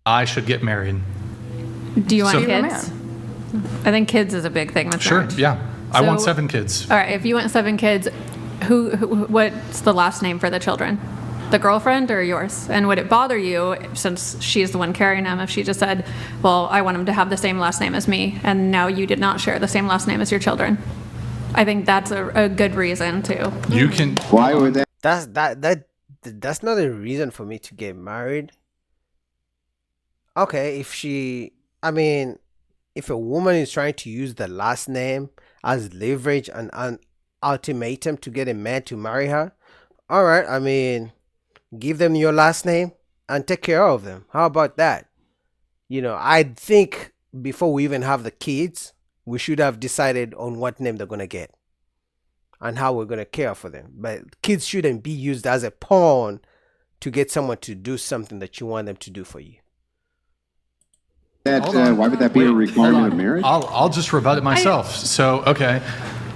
I should get married. Do you want So- kids? I think kids is a big thing with Sure, marriage. yeah. I want So- 7 kids. All right, if you want 7 kids, what's the last name for the children? The girlfriend or yours? And would it bother you, since she's the one carrying them, if she just said, well, I want them to have the same last name as me, and now you did not share the same last name as your children? I think that's a good reason to. You can. Why would that? That's not a reason for me to get married. Okay, if a woman is trying to use the last name as leverage and an ultimatum to get a man to marry her, all right, give them your last name and take care of them. How about that? I think before we even have the kids, we should have decided on what name they're going to get and how we're going to care for them. But kids shouldn't be used as a pawn to get someone to do something that you want them to do for you. Why would that be a requirement of marriage? I'll just rebut it myself. So, okay.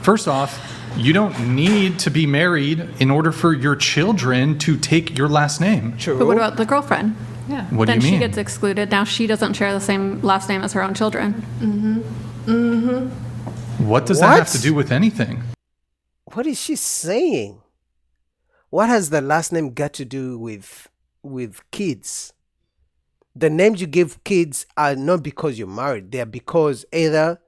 First off, you don't need to be married in order for your children to take your last name. True. But what about the girlfriend? Yeah. What do Then you she mean? gets excluded. Now she doesn't share the same last name as her own children. What does that have to do with anything? What is she saying? What has the last name got to do with kids? The names you give kids are not because you're married. They're because either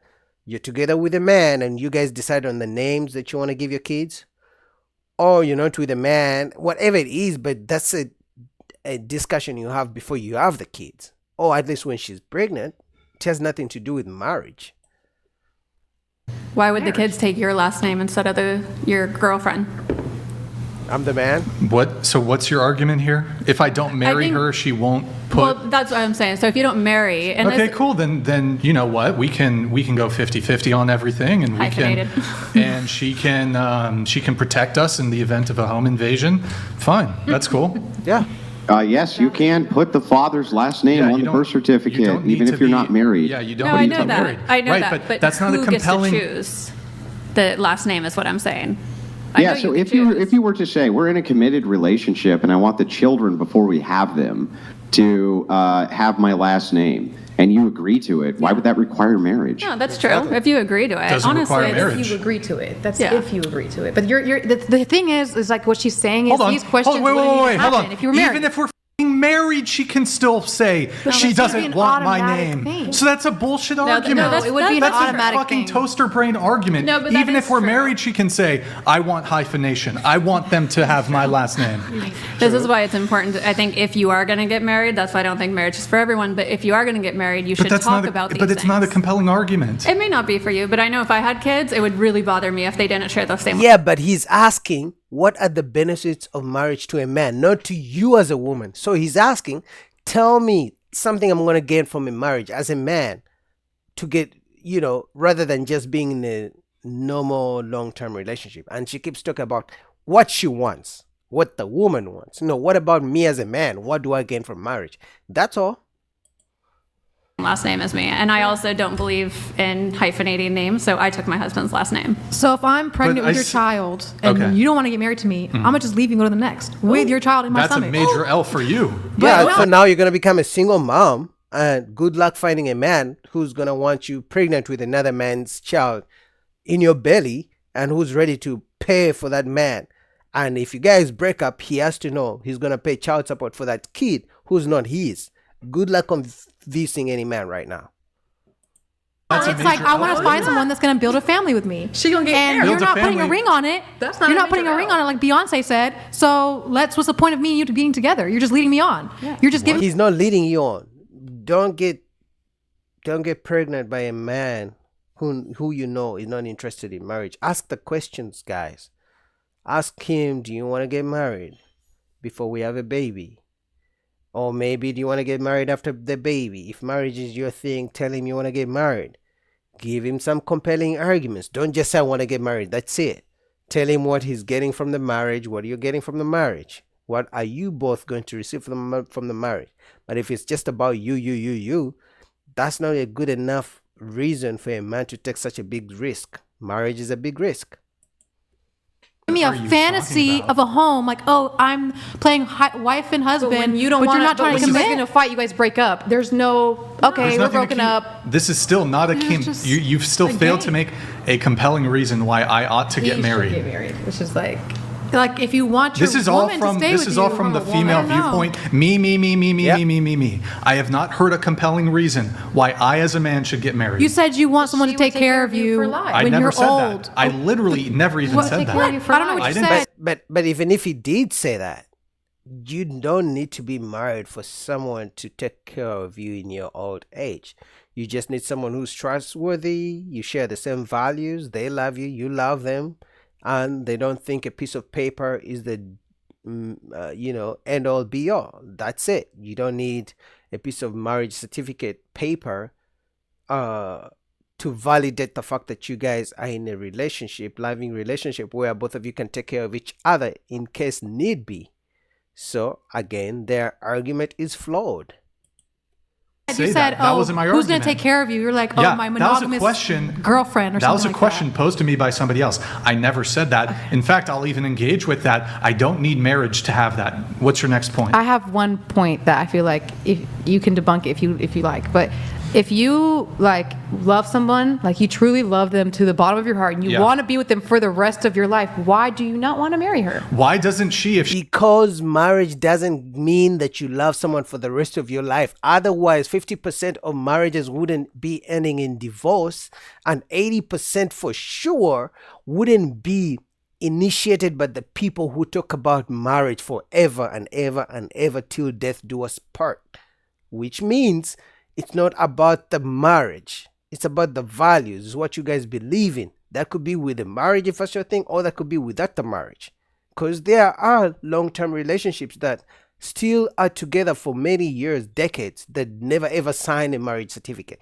you're together with a man and you guys decide on the names that you want to give your kids, or you're not with a man, whatever it is, but that's a discussion you have before you have the kids. Or at least when she's pregnant. It has nothing to do with marriage. Why would the kids take your last name instead of your girlfriend? I'm the man. So what's your argument here? If I don't marry think- her, she won't put. Well, that's what I'm saying. So if you don't marry, and Okay, this- cool. Then you know what? We can go 50-50 on everything, and Hyphenated. and she can protect us in the event of a home invasion. Fine, that's cool. Yeah. Yes, you can put the father's last name Yeah, on you the don't- birth certificate, you don't need even to if you're be- not married. Yeah, you don't. No, I need know to be that. married. I know right, that. but that's not a who compelling. gets to choose the last name is what I'm saying. I Yeah, know so can if you choose. were to say we're in a committed relationship and I want the children before we have them to have my last name, and you agree to it, why would that require marriage? No, that's true. If you agree to it, Doesn't honestly, require it's- marriage. If you agree to it. That's Yeah. if you agree to it. But the thing is like what she's saying is Hold on. these questions Wait, wouldn't even hold happen on. if you were married. Even if we're f***ing married, she can still say she that's gonna be doesn't an want my automatic name. thing. So that's a bullshit argument. no, that's- it would be an That's automatic a fucking thing. toaster brain argument. No, but that Even is if we're true. married, she can say, I want hyphenation. I want them to have my last name. This is why it's important. I think if you are going to get married, that's why I don't think marriage is for everyone. But if you are going to get married, you should talk about these But it's not a things. compelling argument. It may not be for you, but I know if I had kids, it would really bother me if they didn't share the same. Yeah, but he's asking, what are the benefits of marriage to a man, not to you as a woman? So he's asking, tell me something I'm going to gain from a marriage as a man to get, rather than just being in a normal long-term relationship. And she keeps talking about what she wants, what the woman wants. No, what about me as a man? What do I gain from marriage? That's all. Last name as me, and I also don't believe in hyphenating names, so I took my husband's last name. So if I'm pregnant But with I your s- child and Okay. you don't want to get married to me, I'm gonna just leave you and go to the next with your child in my That's a stomach. major L for you. Yeah, But- so now you're going to become a single mom, and good luck finding a man who's going to want you pregnant with another man's child in your belly and who's ready to pay for that man. And if you guys break up, he has to know he's going to pay child support for that kid who's not his. Good luck convincing any man right now. That's a It's like major I L want for to find you. someone that's gonna build a family with me. She gonna get and married. you're Build a not putting a family. ring on it. That's not You're a not putting major a ring L. on it like Beyonce said. So what's the point of me and you to being together? You're just leading me on. You're just giving. He's not leading you on. Don't get pregnant by a man who you know is not interested in marriage. Ask the questions, guys. Ask him, do you want to get married before we have a baby? Or maybe do you want to get married after the baby? If marriage is your thing, tell him you want to get married. Give him some compelling arguments. Don't just say I want to get married. That's it. Tell him what he's getting from the marriage, what you're getting from the marriage. What are you both going to receive from the marriage? But if it's just about you, that's not a good enough reason for a man to take such a big risk. Marriage is a big risk. me a are you fantasy talking about? of a home, like, oh, I'm playing wife and husband, When you don't but want you're not trying to when you guys commit. get in a fight, you guys break up. There's no, okay, There's we're nothing to broken keep- up. This is still not a just you've still a failed to game. make a compelling reason why I ought to get married. It's just like, Like, if you want your This is all woman from to stay this with is you, all from the I female don't know. viewpoint. Me, me, me, me, me, Yep. me, me, me, me. I have not heard a compelling reason why I, as a man, should get married. You said you want someone to She would take care of you for life. I when never you're said old. that. I literally never even What? said Take that. care of you for I don't know life. what I you didn't- said. But even if he did say that, you don't need to be married for someone to take care of you in your old age. You just need someone who's trustworthy. You share the same values. They love you. You love them, and they don't think a piece of paper is the end all be all. That's it. You don't need a piece of marriage certificate paper to validate the fact that you guys are in a relationship, loving relationship, where both of you can take care of each other in case need be. So again, their argument is flawed. Say You said, that. That oh, wasn't my who's going argument. to take care of you? You're like, oh, Yeah, my that was a monogamous question. girlfriend or That was something a like question that. posed to me by somebody else. I never said that. In fact, I'll even engage with that. I don't need marriage to have that. What's your next point? I have one point that I feel like if you can debunk it if you like, but if you like love someone, like you truly love them to the bottom of your heart and you Yeah. want to be with them for the rest of your life, why do you not want to marry her? Why doesn't she, if she Because marriage doesn't mean that you love someone for the rest of your life. Otherwise, 50% of marriages wouldn't be ending in divorce, and 80% for sure wouldn't be initiated by the people who talk about marriage forever and ever and ever till death do us part. Which means it's not about the marriage. It's about the values, it's what you guys believe in. That could be with the marriage if that's your thing, or that could be without the marriage. Because there are long-term relationships that still are together for many years, decades, that never ever sign a marriage certificate.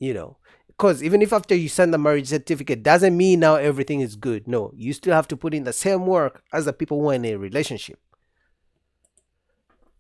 Because even if after you sign the marriage certificate, doesn't mean now everything is good. No, you still have to put in the same work as the people who are in a relationship.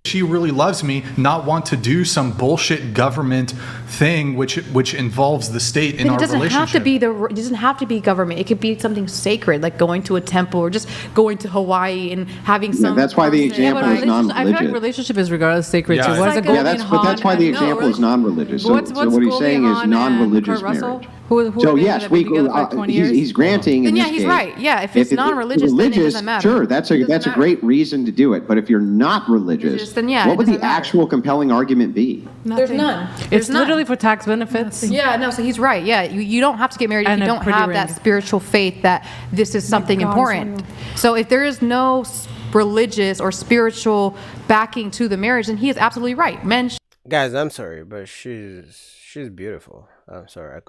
she really loves me, not want to do some bullshit government thing which involves the state in Then our it doesn't relationship? it doesn't have to be government. It could be something sacred, like going to a temple or just going to Hawaii and having some. that's why the person- example is I feel like non-religious. relationship is regardless sacred Yeah. too. What is It's the like Goldie a- But that's why the Hawn and- example is non-religious. So, What's so what he's Goldie saying is Hawn and non-religious Kurt Russell? marriage. Who So have yes, been together for like 20 years? he's granting. Then in yeah, this he's case, right. Yeah, if it's non-religious, then it religious, doesn't matter. sure, that's It doesn't a matter. great reason to do it. But if you're not religious, then yeah, what it would the doesn't matter. actual compelling argument be? There's none. It's There's none. literally for tax benefits. Yeah, no, so he's right. Yeah, you don't have to get married if And you a don't pretty have that ring. spiritual faith that this is something God, important. So if there is no religious or spiritual backing to the marriage, then he is absolutely right. Men Guys, I'm sorry, but she's beautiful. I'm sorry, I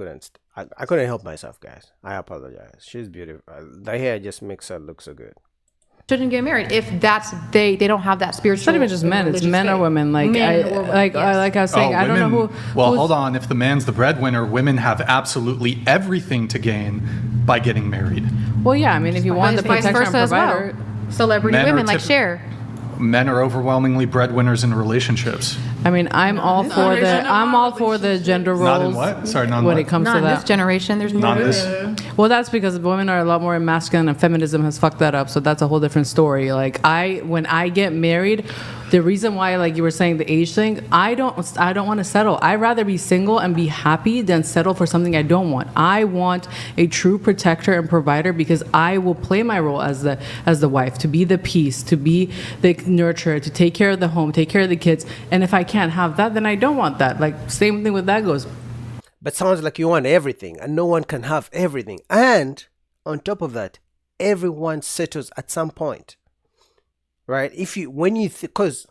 couldn't help myself, guys. I apologize. She's beautiful. The hair just makes her look so good. shouldn't get married if that's they don't have that spiritual. It's not even just men; it's religious men or faith. women. Like Men or women, yes. like I was saying, I don't know who. Well, who's- hold on. If the man's the breadwinner, women have absolutely everything to gain by getting married. Well, yeah. I mean, if you want the But vice protection and versa as well. provider, Celebrity Men are women like typ- Cher. Men are overwhelmingly breadwinners in relationships. I mean, I'm all for the gender roles. Not in what? Sorry, not in when what? it comes Not to in that. this generation. There's Not more. this. Well, that's because women are a lot more masculine, and feminism has fucked that up. So that's a whole different story. Like when I get married, the reason why, like you were saying, the age thing, I don't want to settle. I'd rather be single and be happy than settle for something I don't want. I want a true protector and provider because I will play my role as the wife, to be the peace, to be the nurturer, to take care of the home, take care of the kids. And if I can't have that, then I don't want that. Like same thing with that goes. But sounds like you want everything, and no one can have everything. And on top of that, everyone settles at some point, right? Because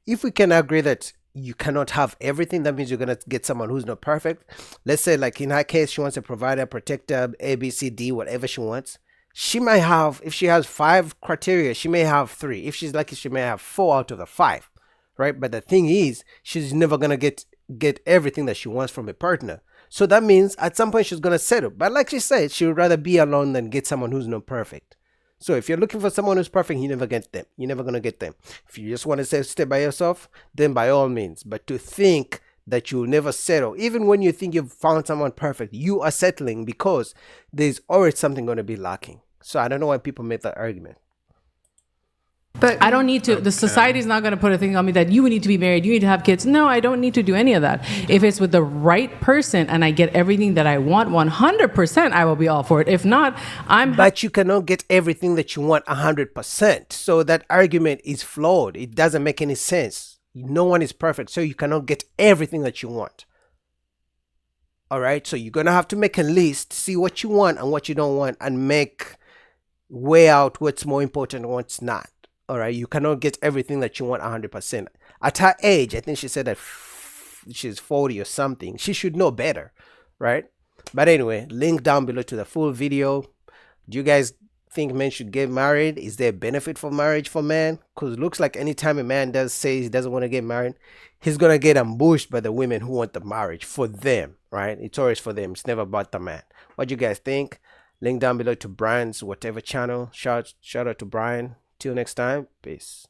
if we can agree that you cannot have everything, that means you're gonna get someone who's not perfect. Let's say, like in her case, she wants a provider, protector, A, B, C, D, whatever she wants. She might have, if she has 5 criteria, she may have 3. If she's lucky, she may have 4 out of the 5, right? But the thing is, she's never gonna get everything that she wants from a partner. So that means at some point she's gonna settle. But like she said, she would rather be alone than get someone who's not perfect. So if you're looking for someone who's perfect, you never get them. You're never gonna get them. If you just want to stay by yourself, then by all means. But to think that you'll never settle, even when you think you've found someone perfect, you are settling because there's always something gonna be lacking. So I don't know why people make that argument. But I don't need to. The society's not going to put a thing on me that you need to be married, you need to have kids. No, I don't need to do any of that. If it's with the right person and I get everything that I want, 100%, I will be all for it. If not, But you cannot get everything that you want 100%. So that argument is flawed. It doesn't make any sense. No one is perfect, so you cannot get everything that you want. All right, so you're gonna have to make a list, see what you want and what you don't want, and weigh out what's more important and what's not. All right, you cannot get everything that you want 100%. At her age, I think she said that she's 40 or something. She should know better, right? But anyway, link down below to the full video. Do you guys think men should get married? Is there a benefit for marriage for men? Because it looks like anytime a man does say he doesn't want to get married, he's gonna get ambushed by the women who want the marriage for them, right? It's always for them. It's never about the man. What do you guys think? Link down below to Brian's whatever channel. Shout out to Brian. Till next time. Peace.